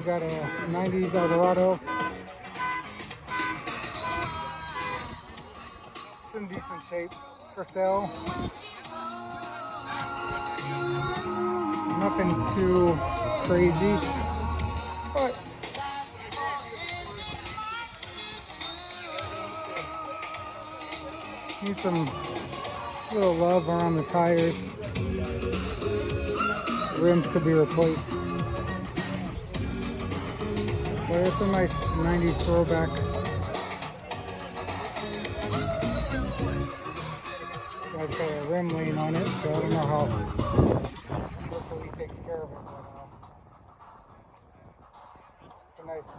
got a 90s Eldorado. It's in decent shape. It's for sale. Nothing too crazy, but need some little love around the tires. Rims could be replaced. But it's a nice 90s throwback. It's got a rim lane on it, so I don't know how. Hopefully he takes care of it. But, it's a nice